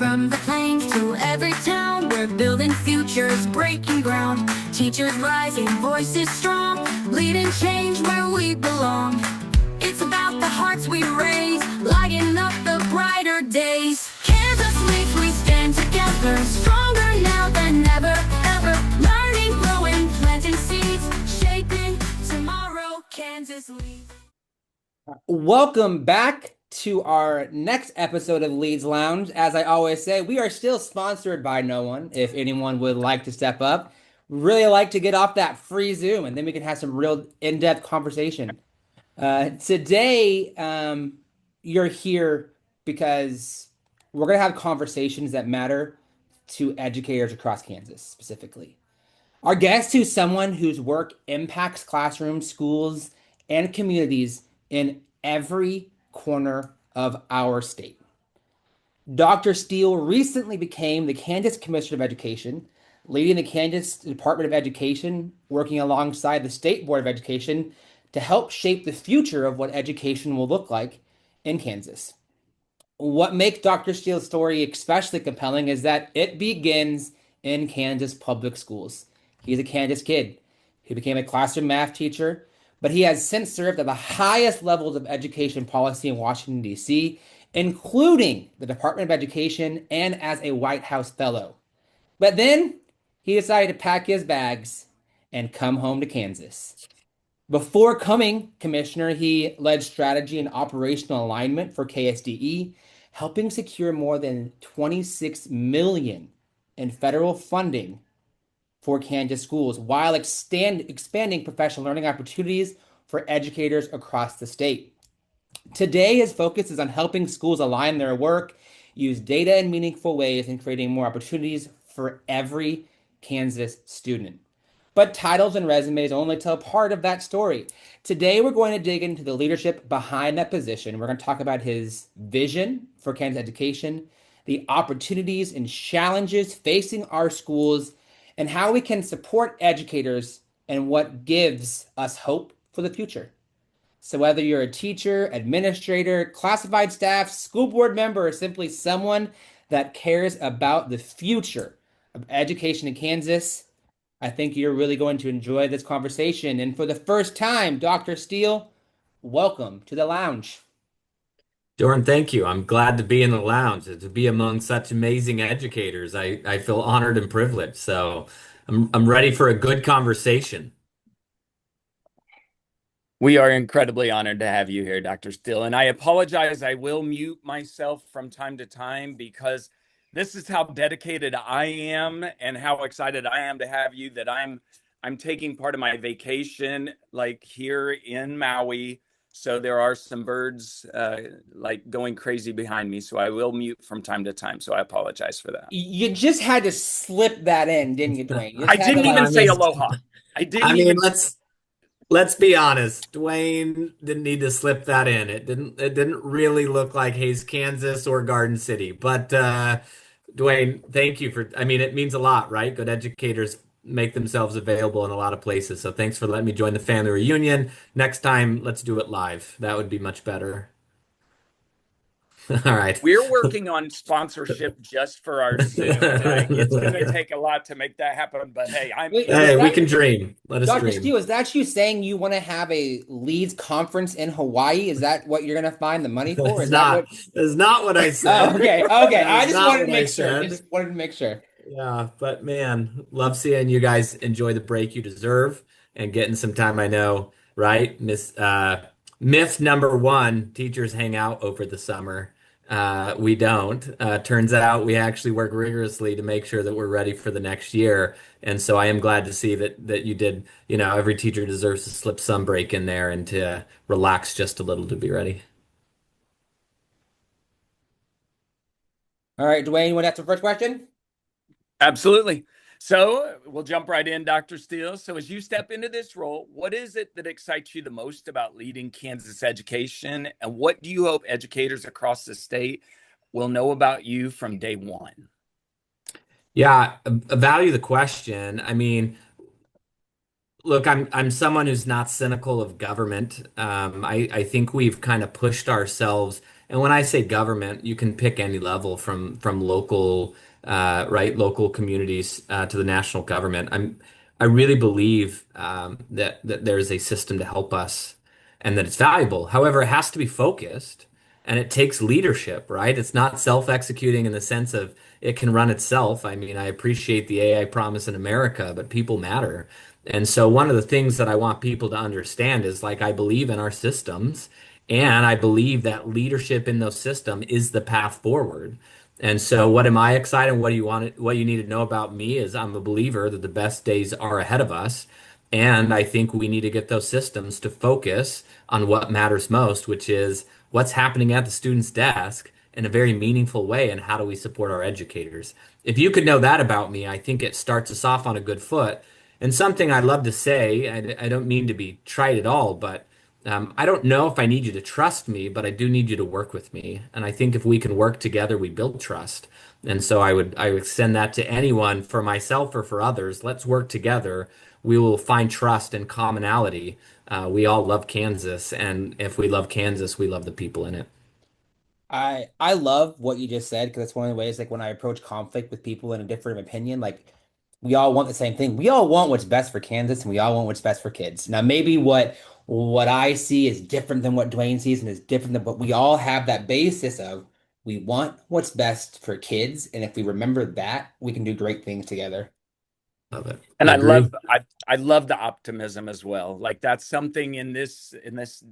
From the plains to every town, we're building futures, breaking ground. Teachers rising, voices strong, leading change where we belong. It's about the hearts we raise, lighting up the brighter days. Kansas leads, we stand together, stronger now than ever, ever. Learning, growing, planting seeds, shaping tomorrow. Kansas leads. Welcome back to our next episode of Leeds Lounge. As I always say, we are still sponsored by no one. If anyone would like to step up, really like to get off that free Zoom, and then we can have some real in-depth conversation. Today, you're here because we're going to have conversations that matter to educators across Kansas specifically. Our guest is someone whose work impacts classrooms, schools, and communities in every corner of our state. Dr. Steele recently became the Kansas Commissioner of Education, leading the Kansas Department of Education, working alongside the State Board of Education to help shape the future of what education will look like in Kansas. What makes Dr. Steele's story especially compelling is that it begins in Kansas public schools. He's a Kansas kid. He became a classroom math teacher, but he has since served at the highest levels of education policy in Washington, D.C., including the Department of Education and as a White House fellow. But then he decided to pack his bags and come home to Kansas. Before coming commissioner, he led strategy and operational alignment for KSDE, helping secure more than $26 million in federal funding for Kansas schools while expanding professional learning opportunities for educators across the state. Today, his focus is on helping schools align their work, use data in meaningful ways, and creating more opportunities for every Kansas student. But titles and resumes only tell part of that story. Today, we're going to dig into the leadership behind that position. We're going to talk about his vision for Kansas education, the opportunities and challenges facing our schools, and how we can support educators and what gives us hope for the future. So whether you're a teacher, administrator, classified staff, school board member, or simply someone that cares about the future of education in Kansas, I think you're really going to enjoy this conversation. And for the first time, Dr. Steele, welcome to the lounge. Doran, thank you. I'm glad to be in the lounge, to be among such amazing educators. I feel honored and privileged. So I'm ready for a good conversation. We are incredibly honored to have you here, Dr. Steele. And I apologize, I will mute myself from time to time because this is how dedicated I am and how excited I am to have you that I'm taking part of my vacation like here in Maui. So there are some birds like going crazy behind me. So I will mute from time to time. So I apologize for that. You just had to slip that in, didn't you, Dwayne? You I didn't even say aloha. Let's be honest. Dwayne didn't need to slip that in. It didn't really look like Hays, Kansas or Garden City. But Dwayne, thank you it means a lot, right? Good educators make themselves available in a lot of places. So thanks for letting me join the family reunion. Next time, let's do it live. That would be much better. All right. We're working on sponsorship just for our Zoom. It's going to take a lot to make that happen, but hey, we can dream. Let us Dr. dream. Steele, is that you saying you want to have a Leeds conference in Hawaii? Is that what you're going to find the money for? It's not what I said. Oh, okay. I just wanted to make sure. Yeah, but man, love seeing you guys enjoy the break you deserve and getting some time. I know, right? Myth number one, teachers hang out over the summer. We don't. Turns out we actually work rigorously to make sure that we're ready for the next year. And so I am glad to see that you did, every teacher deserves to slip some break in there and to relax just a little to be ready. All right, Dwayne, you want to ask the first question? Absolutely. So we'll jump right in, Dr. Steele. So as you step into this role, what is it that excites you the most about leading Kansas education? And what do you hope educators across the state will know about you from day one? Yeah, I value the question. Look, I'm someone who's not cynical of government. I think we've kind of pushed ourselves And when I say government, you can pick any level from local, right, local communities to the national government. I really believe that there is a system to help us and that it's valuable. However, it has to be focused and it takes leadership, right? It's not self-executing in the sense of it can run itself. I mean, I appreciate the AI promise in America, but people matter. And so one of the things that I want people to understand is like I believe in our systems and I believe that leadership in those systems is the path forward. And so what am I excited? What do you want what you need to know about me is I'm a believer that the best days are ahead of us. And I think we need to get those systems to focus on what matters most, which is what's happening at the student's desk in a very meaningful way and how do we support our educators. If you could know that about me, I think it starts us off on a good foot. And something I love to say, I don't mean to be trite at all, but I don't know if I need you to trust me, but I do need you to work with me. And I think if we can work together, we build trust. And so I would extend that to anyone, for myself or for others. Let's work together. We will find trust and commonality. We all love Kansas, and if we love Kansas, we love the people in it. I love what you just said because it's one of the ways like when I approach conflict with people in a different opinion, like we all want the same thing. We all want what's best for Kansas and we all want what's best for kids. Now maybe what I see is different than what Dwayne sees and is different than but we all have that basis of we want what's best for kids. And if we remember that, we can do great things together. Love it. And I agree. I love the optimism as well. Like that's something in this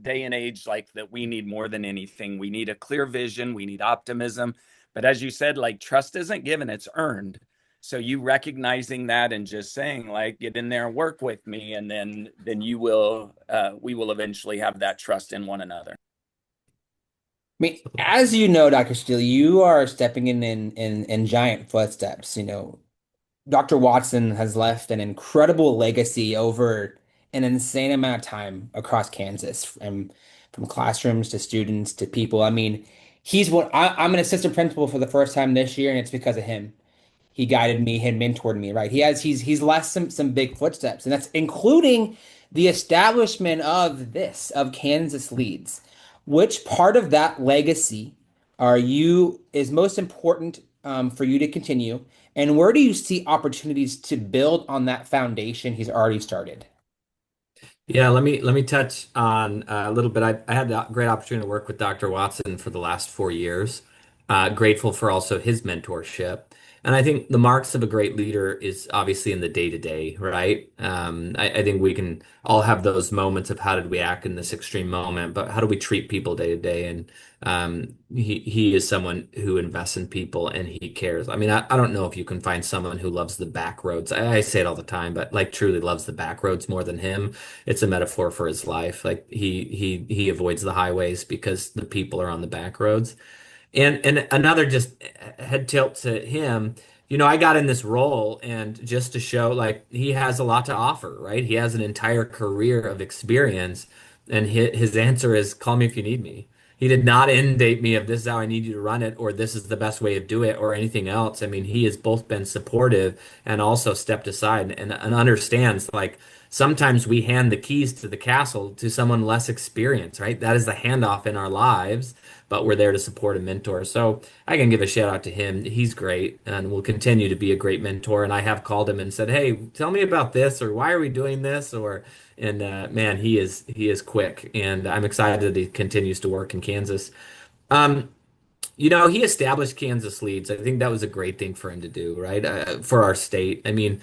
day and age like that we need more than anything. We need a clear vision, we need optimism. But as you said, like trust isn't given, it's earned. So you recognizing that and just saying like get in there and work with me and then you will we will eventually have that trust in one another. I mean, as you know, Dr. Steele, you are stepping in giant footsteps. You know, Dr. Watson has left an incredible legacy over an insane amount of time across Kansas, from classrooms to students to people. I mean, I'm an assistant principal for the first time this year, and it's because of him. He guided me, he mentored me, right? He's left some big footsteps, and that's including the establishment of Kansas Leads. Which part of that legacy is most important for you to continue, and where do you see opportunities to build on that foundation he's already started? Yeah, let me touch on a little bit. I had the great opportunity to work with Dr. Watson for the last 4 years. Grateful for also his mentorship. And I think the marks of a great leader is obviously in the day to day, right? I think we can all have those moments of how did we act in this extreme moment, but how do we treat people day to day? And he is someone who invests in people and he cares. I mean, I don't know if you can find someone who loves the back roads. I say it all the time, but like truly loves the back roads more than him. It's a metaphor for his life. Like he avoids the highways because the people are on the back roads. And another just head tilt to him, I got in this role and just to show like he has a lot to offer, right? He has an entire career of experience, and his answer is call me if you need me. He did not inundate me of this is how I need you to run it or this is the best way of doing it or anything else. I mean, he has both been supportive and also stepped aside and understands like sometimes we hand the keys to the castle to someone less experienced, right? That is the handoff in our lives, but we're there to support and mentor. So I can give a shout out to him. He's great and will continue to be a great mentor. And I have called him and said, "Hey, tell me about this," or "Why are we doing this?" Or and man, he is quick, and I'm excited that he continues to work in Kansas. Um, he established Kansas Leads. I think that was a great thing for him to do, right? For our state. I mean,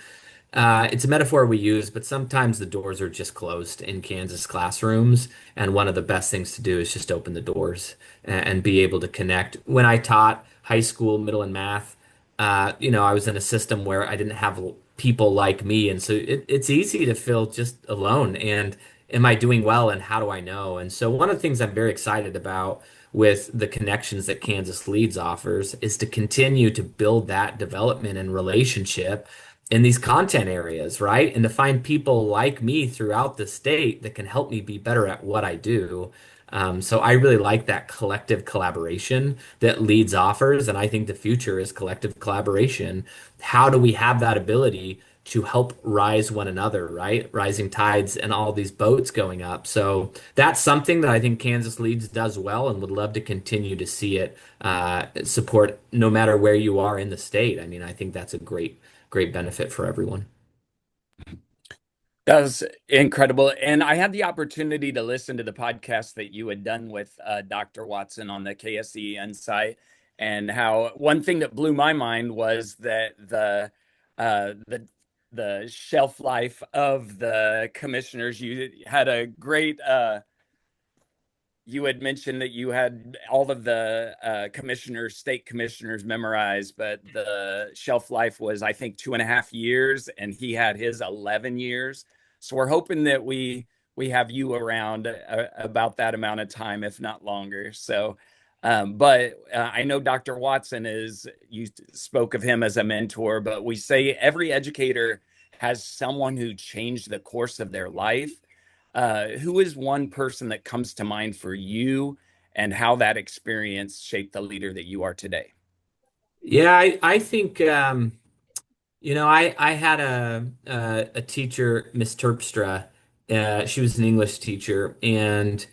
it's a metaphor we use, but sometimes the doors are just closed in Kansas classrooms. And one of the best things to do is just open the doors and be able to connect. When I taught high school, middle, and math, I was in a system where I didn't have people like me. And so it's easy to feel just alone. And am I doing well? And how do I know? And so one of the things I'm very excited about with the connections that Kansas Leads offers is to continue to build that development and relationship in these content areas, right? And to find people like me throughout the state that can help me be better at what I do. So I really like that collective collaboration that Leads offers, and I think the future is collective collaboration. How do we have that ability to help rise one another, right? Rising tides and all these boats going up. So that's something that I think Kansas Leads does well and would love to continue to see it support no matter where you are in the state. I mean, I think that's a great benefit for everyone. That was incredible. And I had the opportunity to listen to the podcast that you had done with Dr. Watson on the KSE Insight, and how one thing that blew my mind was that uh, the the shelf life of the commissioners. You had a great you had mentioned that you had all of the commissioners, state commissioners memorized, but the shelf life was, I think, 2.5 years, and he had his 11 years. So we're hoping that we have you around about that amount of time, if not longer. So, but I know Dr. Watson is, you spoke of him as a mentor, but we say every educator has someone who changed the course of their life. Who is one person that comes to mind for you, and how that experience shaped the leader that you are today? Yeah, I think I had a teacher, Miss Terpstra. She was an English teacher, and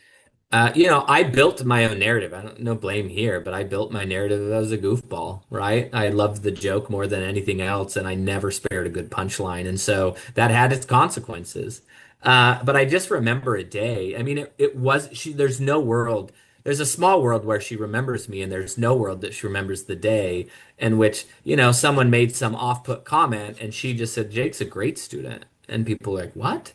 I built my own narrative. I don't no blame here, but I built my narrative as a goofball, right? I loved the joke more than anything else, and I never spared a good punchline, and so that had its consequences. But I just remember a day. I mean, it was she. There's no world. There's a small world where she remembers me, and there's no world that she remembers the day in which, someone made some off-put comment, and she just said, "Jake's a great student," and people were like, "What?"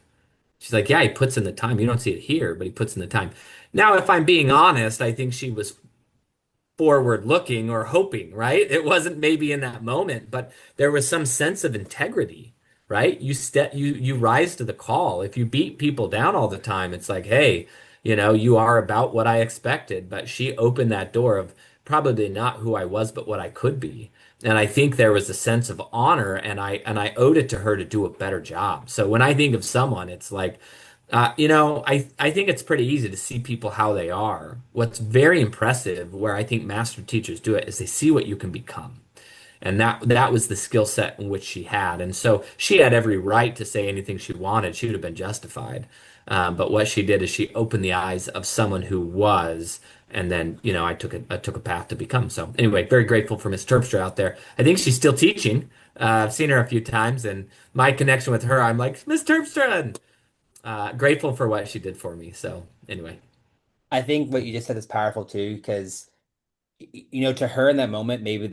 She's like, "Yeah, he puts in the time. You don't see it here, but he puts in the time." Now, if I'm being honest, I think she was forward looking or hoping, right? It wasn't maybe in that moment, but there was some sense of integrity, right? You rise to the call. If you beat people down all the time, it's like, hey, you are about what I expected. But she opened that door of probably not who I was, but what I could be. And I think there was a sense of honor, and I owed it to her to do a better job. So when I think of someone, it's like, I think it's pretty easy to see people how they are. What's very impressive, where I think master teachers do it, is they see what you can become. And that was the skill set in which she had. And so she had every right to say anything she wanted. She would have been justified. But what she did is she opened the eyes of someone who was, and then, I took a path to become. So anyway, very grateful for Miss Terpstra out there. I think she's still teaching. I've seen her a few times, and my connection with her, I'm like, Miss Terpstra, grateful for what she did for me. So anyway, I think what you just said is powerful too, because to her in that moment, maybe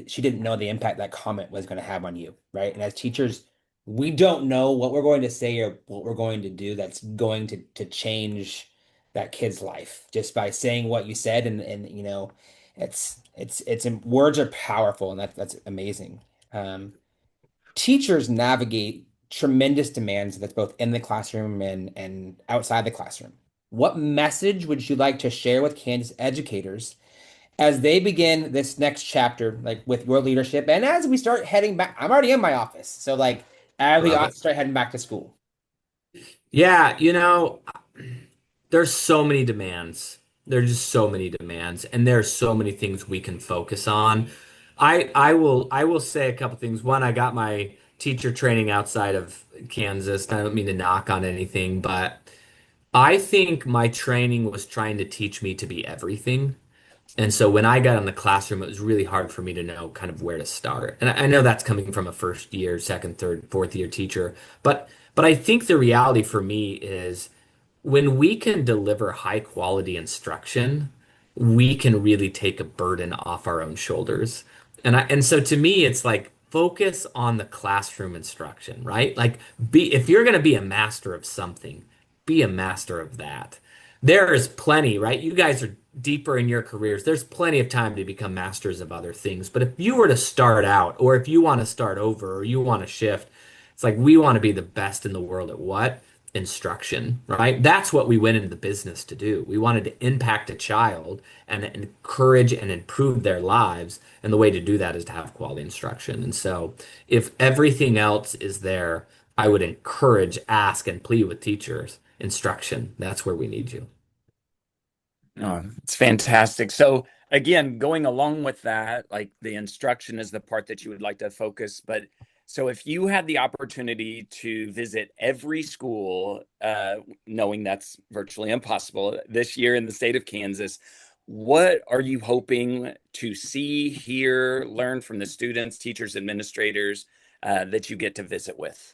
she didn't know the impact that comment was going to have on you, right? And as teachers, we don't know what we're going to say or what we're going to do that's going to change that kid's life just by saying what you said. And words are powerful, and that's amazing. Teachers navigate tremendous demands that's both in the classroom and outside the classroom. What message would you like to share with Kansas educators as they begin this next chapter, like with your leadership, and as we start heading back? I'm already in my office, so like as we love it. start heading back to school. Yeah, there's so many demands. There's just so many demands, and there's so many things we can focus on. I will say a couple things. One, I got my teacher training outside of Kansas. I don't mean to knock on anything, but I think my training was trying to teach me to be everything. And so when I got in the classroom, it was really hard for me to know kind of where to start. And I know that's coming from a first year, second, third, fourth year teacher, but I think the reality for me is when we can deliver high quality instruction, we can really take a burden off our own shoulders. And so to me, it's like focus on the classroom instruction, right? Like if you're going to be a master of something, be a master of that. There is plenty, right? You guys are deeper in your careers. There's plenty of time to become masters of other things. But if you were to start out, or if you want to start over, or you want to shift, it's like we want to be the best in the world at what? Instruction, right? That's what we went into the business to do. We wanted to impact a child and encourage and improve their lives. And the way to do that is to have quality instruction. And so if everything else is there, I would encourage, ask, and plead with teachers. Instruction, that's where we need you. Oh, it's fantastic. So again, going along with that, like the instruction is the part that you would like to focus, but So if you had the opportunity to visit every school, knowing that's virtually impossible this year in the state of Kansas, what are you hoping to see, hear, learn from the students, teachers, administrators that you get to visit with?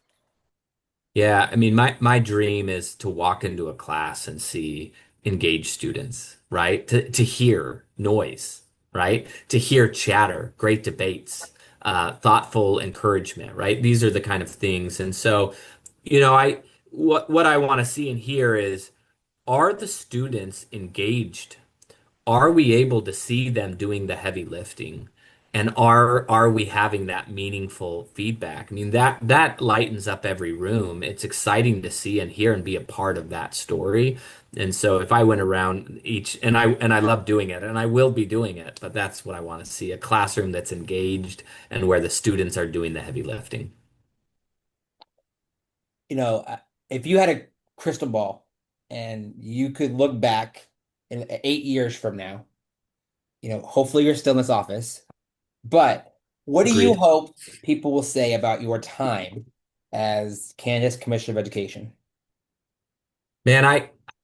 Yeah, I mean, my dream is to walk into a class and see engaged students, right? To hear noise, right? To hear chatter, great debates, thoughtful encouragement, right? These are the kind of things. And so, I what I want to see and hear is, are the students engaged? Are we able to see them doing the heavy lifting? And are we having that meaningful feedback? I mean, that lightens up every room. It's exciting to see and hear and be a part of that story. And so if I went around each, and I love doing it, and I will be doing it, but that's what I want to see, a classroom that's engaged and where the students are doing the heavy lifting. You know, if you had a crystal ball and you could look back in 8 years from now, hopefully you're still in this office, but what do you Agreed. hope people will say about your time as Kansas Commissioner of Education? Man,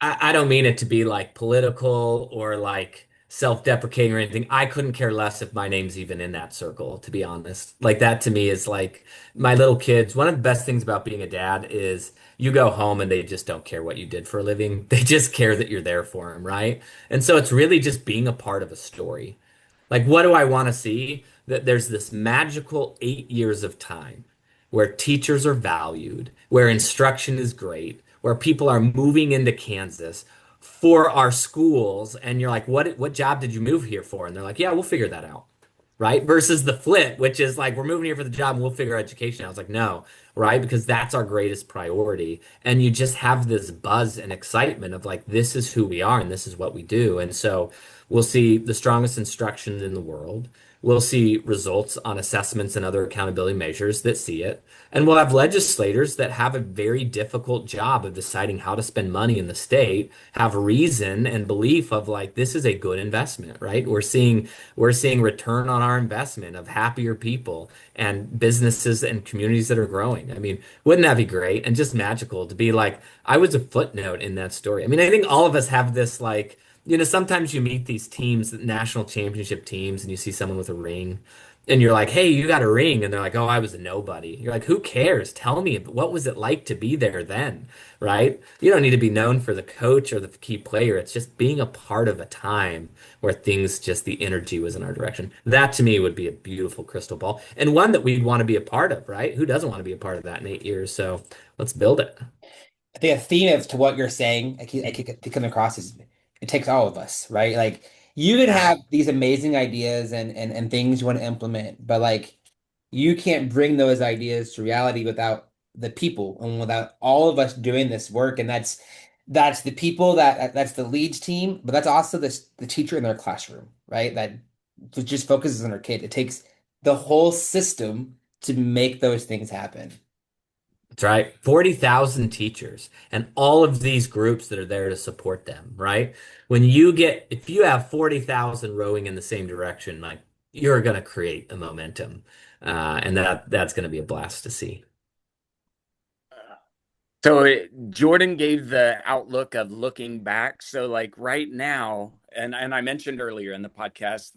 I don't mean it to be like political or like self-deprecating or anything. I couldn't care less if my name's even in that circle, to be honest. Like that to me is like my little kids. One of the best things about being a dad is you go home and they just don't care what you did for a living. They just care that you're there for them, right? And so it's really just being a part of a story. Like, what do I want to see? That there's this magical 8 years of time where teachers are valued, where instruction is great, where people are moving into Kansas for our schools. And you're like, what job did you move here for? And they're like, yeah, we'll figure that out. Right? Versus the flip, which is like, we're moving here for the job and we'll figure education out. I was like, no, right? Because that's our greatest priority. And you just have this buzz and excitement of like, this is who we are and this is what we do. And so we'll see the strongest instruction in the world. We'll see results on assessments and other accountability measures that see it. And we'll have legislators that have a very difficult job of deciding how to spend money in the state, have reason and belief of like, this is a good investment, right? We're seeing return on our investment of happier people and businesses and communities that are growing. I mean, wouldn't that be great and just magical to be like, I was a footnote in that story. I mean, I think all of us have this like, sometimes you meet these teams, national championship teams, and you see someone with a ring, and you're like, hey, you got a ring. And they're like, oh, I was a nobody. You're like, who cares? Tell me, what was it like to be there then, right? You don't need to be known for the coach or the key player. It's just being a part of a time where things just the energy was in our direction. That to me would be a beautiful crystal ball and one that we'd want to be a part of, right? Who doesn't want to be a part of that in 8 years? So let's build it. I think a theme of to what you're saying, I keep coming across is it takes all of us, right? Like you can Yeah. have these amazing ideas and things you want to implement, but like you can't bring those ideas to reality without the people and without all of us doing this work. And that's the people that's the leads team, but that's also the teacher in their classroom, right? That just focuses on their kid. It takes the whole system to make those things happen. That's right. 40,000 teachers and all of these groups that are there to support them, right? If you have 40,000 rowing in the same direction, like you're going to create a momentum. And that's going to be a blast to see. So Jordan gave the outlook of looking back. So like right now, and I mentioned earlier in the podcast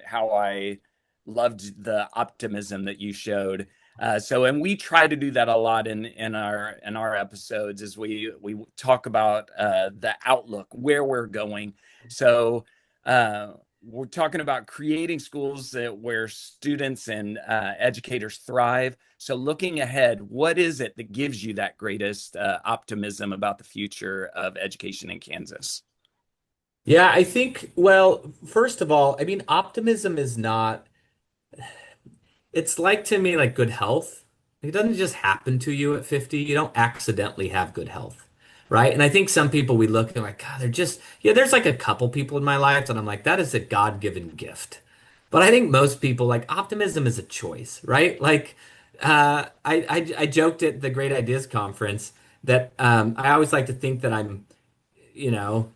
how I loved the optimism that you showed. And we try to do that a lot in our episodes as we talk about the outlook, where we're going. So we're talking about creating schools where students and educators thrive. So looking ahead, what is it that gives you that greatest optimism about the future of education in Kansas? Yeah, I think, well, first of all, I mean, optimism is not, it's like to me like good health. It doesn't just happen to you at 50. You don't accidentally have good health, right? And I think some people we look and like, God, they're just, yeah, there's like a couple people in my life that I'm like, that is a God-given gift. But I think most people like optimism is a choice, right? Like, I joked at the Great Ideas Conference that I always like to think that I'm, you know,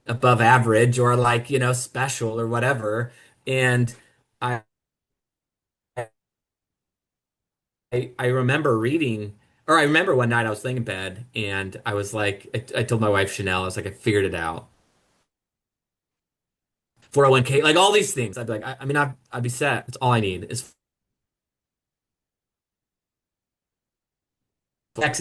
above average or like, special or whatever. And I I remember reading, or I remember one night I was laying in bed and I was like, I told my wife Chanel, I was like, I figured it out. 401k, like all these things. I'd be like, I mean, I'd be set. It's all I need. It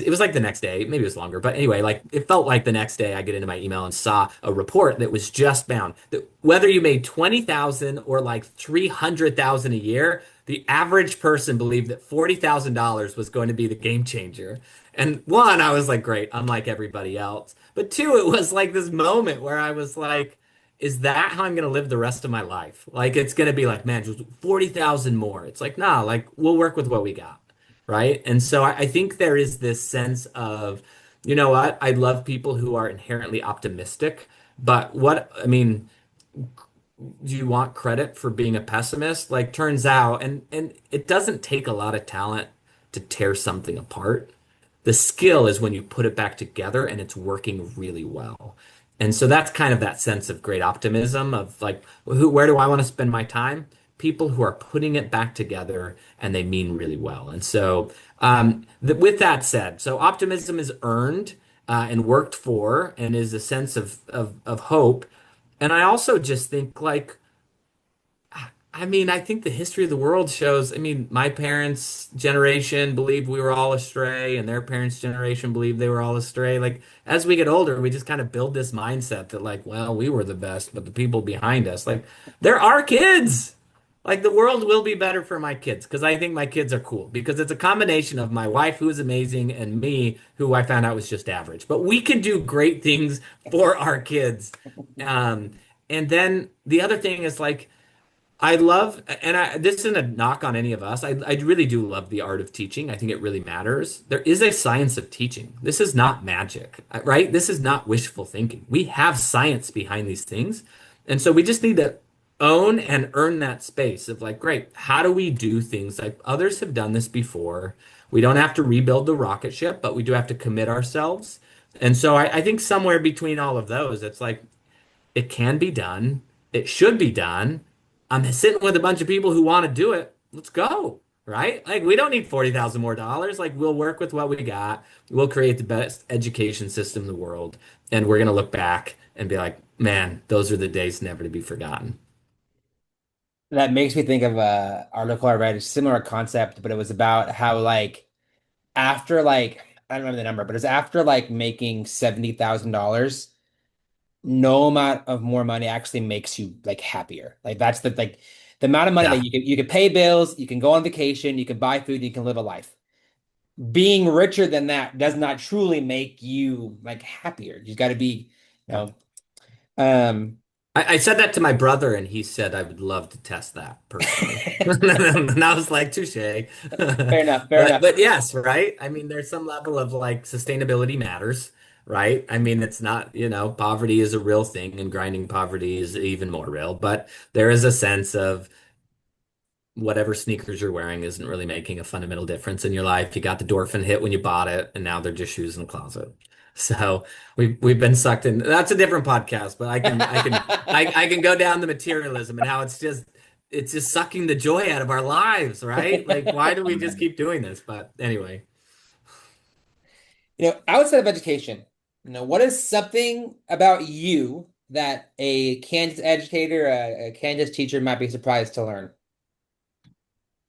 was like the next day, maybe it was longer, but anyway, like it felt like the next day I get into my email and saw a report that was just bound that whether you made 20,000 or like 300,000 a year, the average person believed that $40,000 was going to be the game changer. And one, I was like, great, unlike everybody else. But two, it was like this moment where I was like, is that how I'm going to live the rest of my life? Like it's going to be like, man, just 40,000 more. It's like, nah, like we'll work with what we got, right? And so I think there is this sense of, you know what? I love people who are inherently optimistic, but what, I mean, do you want credit for being a pessimist? Like, turns out, and it doesn't take a lot of talent to tear something apart. The skill is when you put it back together and it's working really well. And so that's kind of that sense of great optimism of like, where do I want to spend my time? People who are putting it back together and they mean really well. And so, with that said, so optimism is earned and worked for, and is a sense of hope. And I also just think like, I mean, I think the history of the world shows, I mean, my parents' generation believed we were all astray, and their parents' generation believed they were all astray. Like, as we get older, we just kind of build this mindset that, like, well, we were the best, but the people behind us, like, there are kids. Like, the world will be better for my kids because I think my kids are cool because it's a combination of my wife, who is amazing, and me, who I found out was just average. But we can do great things for our kids. Um, and then the other thing is, like, I love, and this isn't a knock on any of us. I really do love the art of teaching. I think it really matters. There is a science of teaching. This is not magic, right? This is not wishful thinking. We have science behind these things. And so we just need to own and earn that space of like, great, how do we do things like others have done this before? We don't have to rebuild the rocket ship, but we do have to commit ourselves. And so I think somewhere between all of those, it's like, it can be done. It should be done. I'm sitting with a bunch of people who want to do it. Let's go, right? Like we don't need 40,000 more dollars. Like we'll work with what we got. We'll create the best education system in the world, and we're gonna look back and be like, man, those are the days never to be forgotten. That makes me think of a article I read, a similar concept, but it was about how like after like I don't remember the number, but it's after like making $70,000, no amount of more money actually makes you like happier. Like that's the amount of money Yeah. that you can pay bills, you can go on vacation, you can buy food, you can live a life. Being richer than that does not truly make you like happier. You got to be, you know, um, I said that to my brother, and he said I would love to test that personally. And I was like, touche. fair enough, fair But enough. yes, right? I mean, there's some level of like sustainability matters, right? I mean, it's not, poverty is a real thing and grinding poverty is even more real, but there is a sense of whatever sneakers you're wearing isn't really making a fundamental difference in your life. You got the endorphin hit when you bought it, and now they're just shoes in the closet. So we've been sucked in. That's a different podcast, but I can go down the materialism and how it's just sucking the joy out of our lives, right? Like, why do we just keep doing this? But anyway. Outside of education, what is something about you that a Kansas educator, a Kansas teacher might be surprised to learn?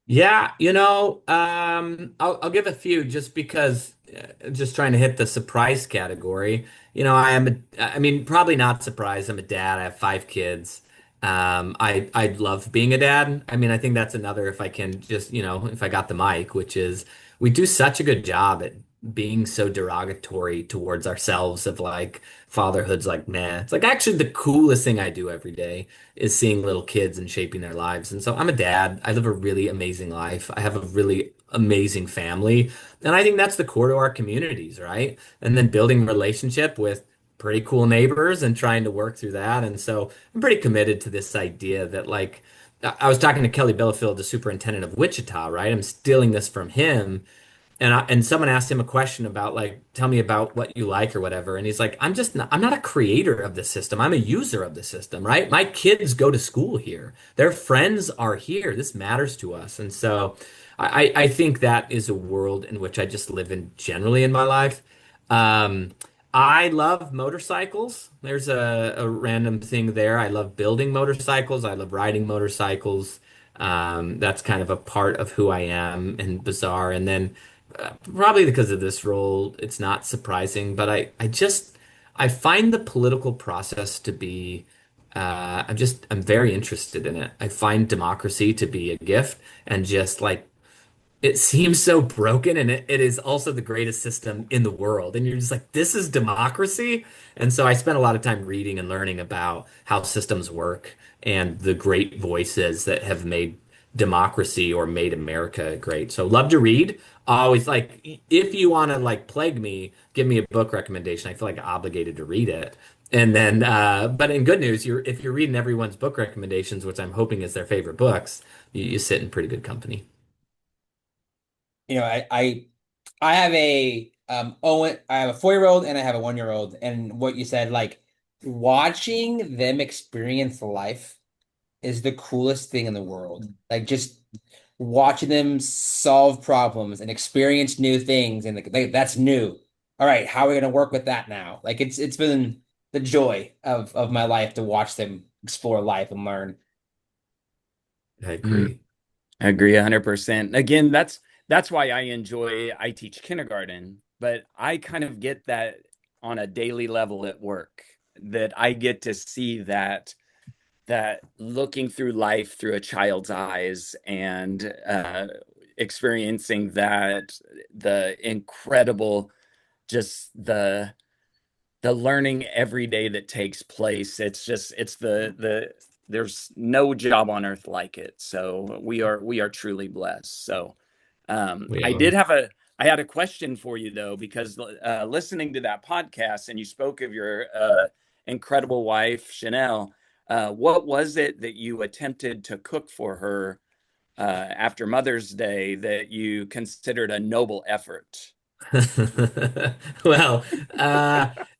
Yeah, I'll give a few just because, just trying to hit the surprise category. I mean, probably not surprised. I'm a dad. I have 5 kids. I love being a dad. I mean, I think that's another, if I can just, if I got the mic, which is we do such a good job at being so derogatory towards ourselves of like fatherhood's like, man, it's like actually the coolest thing I do every day is seeing little kids and shaping their lives. And so I'm a dad. I live a really amazing life. I have a really amazing family. And I think that's the core to our communities, right? And then building relationship with pretty cool neighbors and trying to work through that. And so I'm pretty committed to this idea that like I was talking to Kelly Bielefeld, the superintendent of Wichita, right? I'm stealing this from him. and someone asked him a question about like, tell me about what you like or whatever. And he's like, I'm not a creator of the system. I'm a user of the system, right? My kids go to school here. Their friends are here. This matters to us. And so I think that is a world in which I just live in generally in my life. Um, I love motorcycles. There's a random thing there. I love building motorcycles. I love riding motorcycles. That's kind of a part of who I am and bizarre. And then probably because of this role, it's not surprising, but I find the political process to be I'm very interested in it. I find democracy to be a gift and just like it seems so broken and it is also the greatest system in the world. And you're just like, this is democracy. And so I spent a lot of time reading and learning about how systems work and the great voices that have made democracy or made America great. So love to read. Always like, if you want to like plague me, give me a book recommendation. I feel like obligated to read it. And then, but in good news, if you're reading everyone's book recommendations, which I'm hoping is their favorite books, you sit in pretty good company. I have a Owen, I have a 4-year old and I have a 1-year old, and what you said, like watching them experience life is the coolest thing in the world. Like just watching them solve problems and experience new things, and like, that's new. All right, how are we gonna work with that now? Like it's been the joy of my life to watch them explore life and learn. I agree. I agree 100%. Again, that's why I teach kindergarten, but I kind of get that on a daily level at work, that I get to see that looking through life through a child's eyes and experiencing that the incredible just the learning every day that takes place. It's the there's no job on earth like it. So we are truly blessed. So We I are. had a question for you though, because listening to that podcast and you spoke of your incredible wife, Chanel. What was it that you attempted to cook for her after Mother's Day that you considered a noble effort? Well,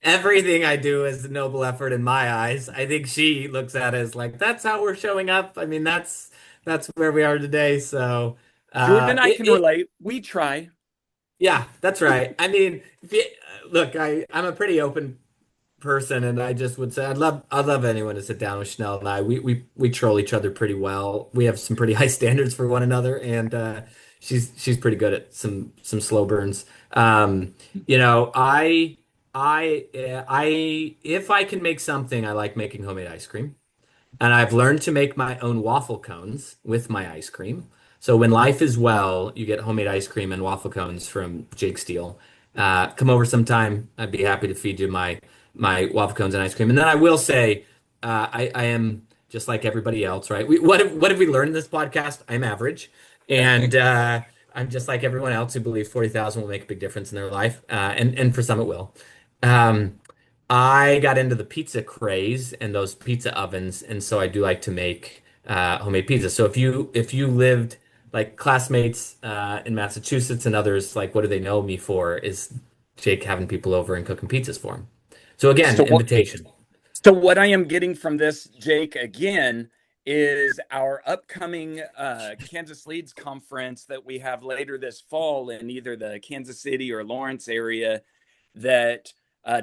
everything I do is a noble effort in my eyes. I think she looks at it as like that's how we're showing up. I mean, that's where we are today. So, Jordan, I can it relate. We try. yeah, that's right. I mean, if you, look, I'm a pretty open person, and I just would say I'd love anyone to sit down with Chanel and I. We troll each other pretty well. We have some pretty high standards for one another, and she's pretty good at some slow burns. You know, I if I can make something, I like making homemade ice cream. And I've learned to make my own waffle cones with my ice cream. So when life is well, you get homemade ice cream and waffle cones from Jake Steele. Come over sometime. I'd be happy to feed you my waffle cones and ice cream. And then I will say, I am just like everybody else, right? What have we learned in this podcast? I'm average, and I'm just like everyone else who believes 40,000 will make a big difference in their life, and for some it will. Um, I got into the pizza craze and those pizza ovens, and so I do like to make homemade pizza. So if you lived like classmates in Massachusetts and others, like what do they know me for? Is Jake having people over and cooking pizzas for him. So again, So what invitation. so what I am getting from this, Jake, again, is our upcoming Kansas Leads conference that we have later this fall in either the Kansas City or Lawrence area, that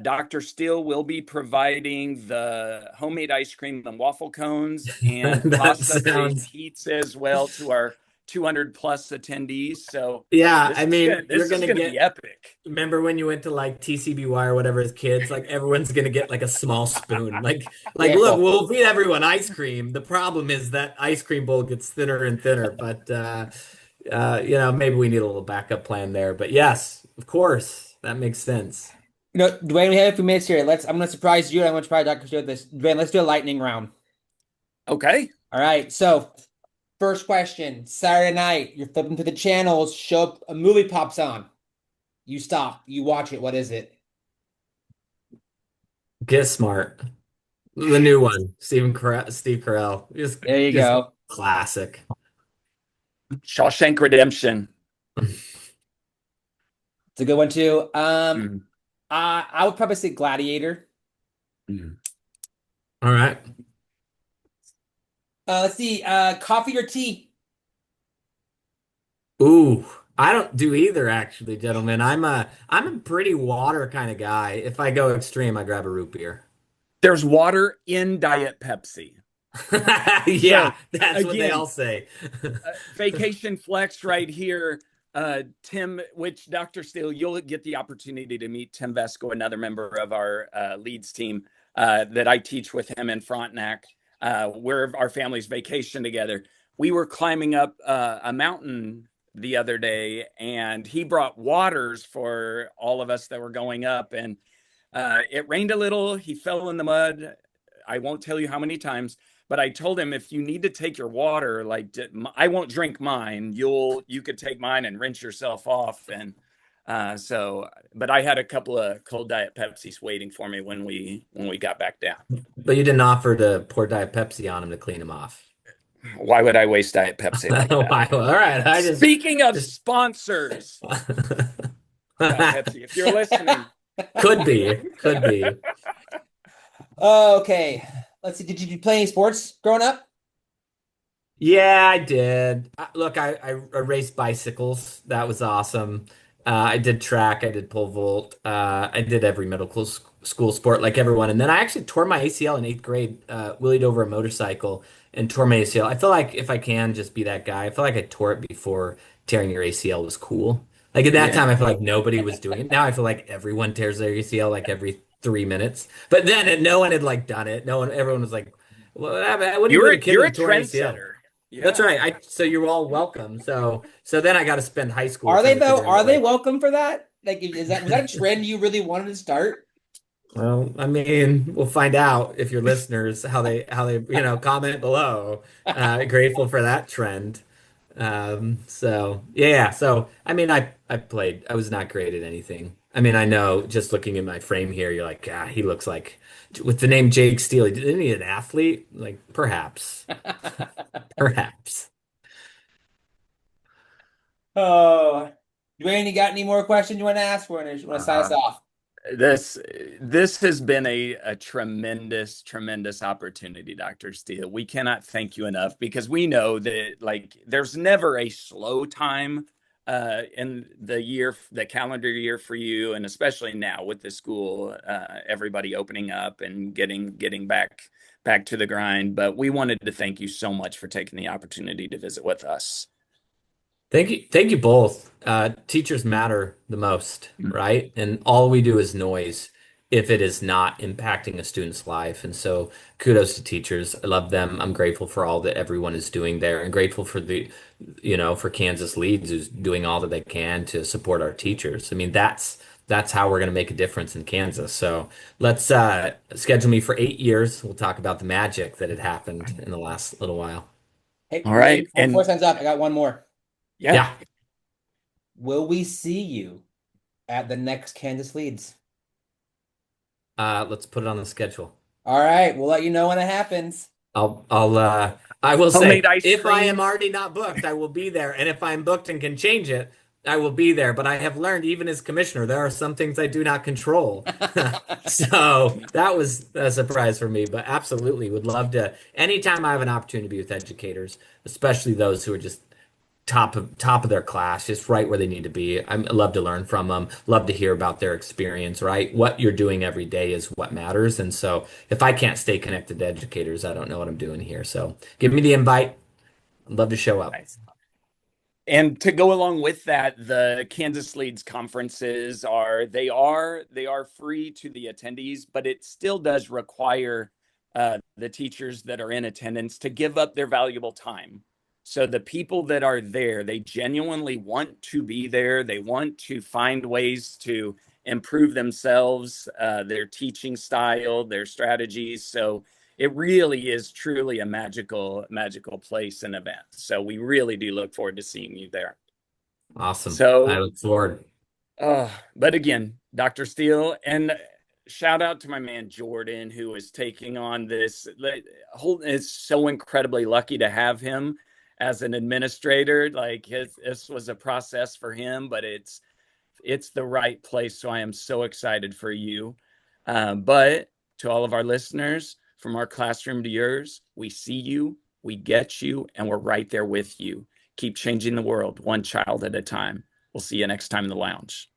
Dr. Steele will be providing the homemade ice cream and waffle cones and That possibly sounds pizza as well to our 200 plus attendees. So yeah. I mean, this you're is gonna gonna be get. epic. Remember when you went to like TCBY or whatever as kids? Like everyone's gonna get like a small spoon. Like Yeah. look, we'll feed everyone ice cream. The problem is that ice cream bowl gets thinner and thinner. But you know, maybe we need a little backup plan there. But yes, of course, that makes sense. Dwayne, we have a few minutes here. I'm gonna surprise you, and I'm gonna surprise Dr. Steele with this. Dwayne, let's do a lightning round. Okay. All right. So, first question: Saturday night, you're flipping through the channels, show up, a movie pops on. You stop, you watch it. What is it? Get smart. The new one, Steve Carell, There you just go. classic. Shawshank Redemption. It's a good one too. Mm, I would probably say Gladiator. mm. All right. Let's see. Coffee or tea? Ooh, I don't do either, actually, gentlemen. I'm a pretty water kind of guy. If I go extreme, I grab a root beer. There's water in Diet Pepsi. Yeah, So that's what they again, all say. vacation flex right here. Tim, which Dr. Steele, you'll get the opportunity to meet Tim Vesco, another member of our leads team that I teach with him in Frontenac. Where our families vacation together. We were climbing up a mountain the other day, and he brought waters for all of us that were going up. And it rained a little. He fell in the mud. I won't tell you how many times, but I told him if you need to take your water, like I won't drink mine. You could take mine and rinse yourself off. And but I had a couple of cold Diet Pepsis waiting for me when we got back down. But you didn't offer to pour Diet Pepsi on him to clean him off. Why would I waste Diet Pepsi like Why? that? All right, I Speaking of just sponsors, Pepsi, if you're listening, could be. Okay. Let's see. Did you play any sports growing up? Yeah, I did. Look, I raced bicycles. That was awesome. I did track. I did pole vault. I did every school sport like everyone. And then I actually tore my ACL in eighth grade. Wheelied over a motorcycle and tore my ACL. I feel like if I can just be that guy, I feel like I tore it before tearing your ACL was cool. Like at that yeah. time, I feel like nobody was doing it. Now I feel like everyone tears their ACL like every 3 minutes. But then no one had like done it. No one, everyone was like, "Well, what do you do with a kid You're with a a torn ACL?" trendsetter. That's Yeah. right. So you're all welcome. So then I got to spend high school Are they trying to though? figure Are out they like, welcome for that? Like, was that a trend you really wanted to start? well, I mean, we'll find out if your listeners how they comment below. Grateful for that trend. So yeah. So I mean, I played. I was not great at anything. I mean, I know just looking at my frame here, you're like, ah, he looks like with the name Jake Steele. Isn't he an athlete? Like perhaps, perhaps. Oh, Dwayne, you got any more questions you want to ask for? And you want to sign us Uh, off? this this has been a tremendous opportunity, Dr. Steele. We cannot thank you enough because we know that like there's never a slow time in the calendar year for you, and especially now with the school, everybody opening up and getting back to the grind. But we wanted to thank you so much for taking the opportunity to visit with us. Thank you both. Teachers matter the most, right? And all we do is noise if it is not impacting a student's life. And so kudos to teachers. I love them. I'm grateful for all that everyone is doing there and grateful for for Kansas Leads who's doing all that they can to support our teachers. I mean, that's how we're going to make a difference in Kansas. So let's schedule me for 8 years. We'll talk about the magic that had happened in the last little while. Hey, All Dwayne, right, before and signs up, I got one more. yeah. Will we see you at the next Kansas Leads? Let's put it on the schedule. All right, we'll let you know when it happens. I will say, Homemade ice if I cream. am already not booked, I will be there. And if I'm booked and can change it, I will be there. But I have learned, even as commissioner, there are some things I do not control. So that was a surprise for me, but absolutely would love to. Anytime I have an opportunity to be with educators, especially those who are just top of their class, just right where they need to be. I love to learn from them, love to hear about their experience, right? What you're doing every day is what matters. And so if I can't stay connected to educators, I don't know what I'm doing here. So give me the invite. I'd love to show up. Nice. And to go along with that, the Kansas Leads conferences are free to the attendees, but it still does require the teachers that are in attendance to give up their valuable time. So the people that are there, they genuinely want to be there. They want to find ways to improve themselves, their teaching style, their strategies. So it really is truly a magical place and event. So we really do look forward to seeing you there. Awesome. So, I look forward. but again, Dr. Steele, and shout out to my man Jordan, who is taking on this. It's so incredibly lucky to have him as an administrator. Like this was a process for him, but It's the right place. So I am so excited for you. But to all of our listeners, from our classroom to yours, we see you, we get you, and we're right there with you. Keep changing the world one child at a time. We'll see you next time in the lounge.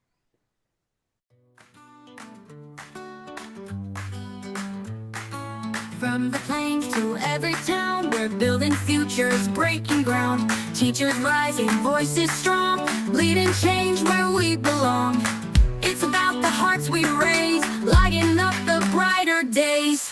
From the plains to every town, we're building futures, breaking ground. Teachers rising, voices strong, leading change where we belong. It's about the hearts we raise, lighting up the brighter days.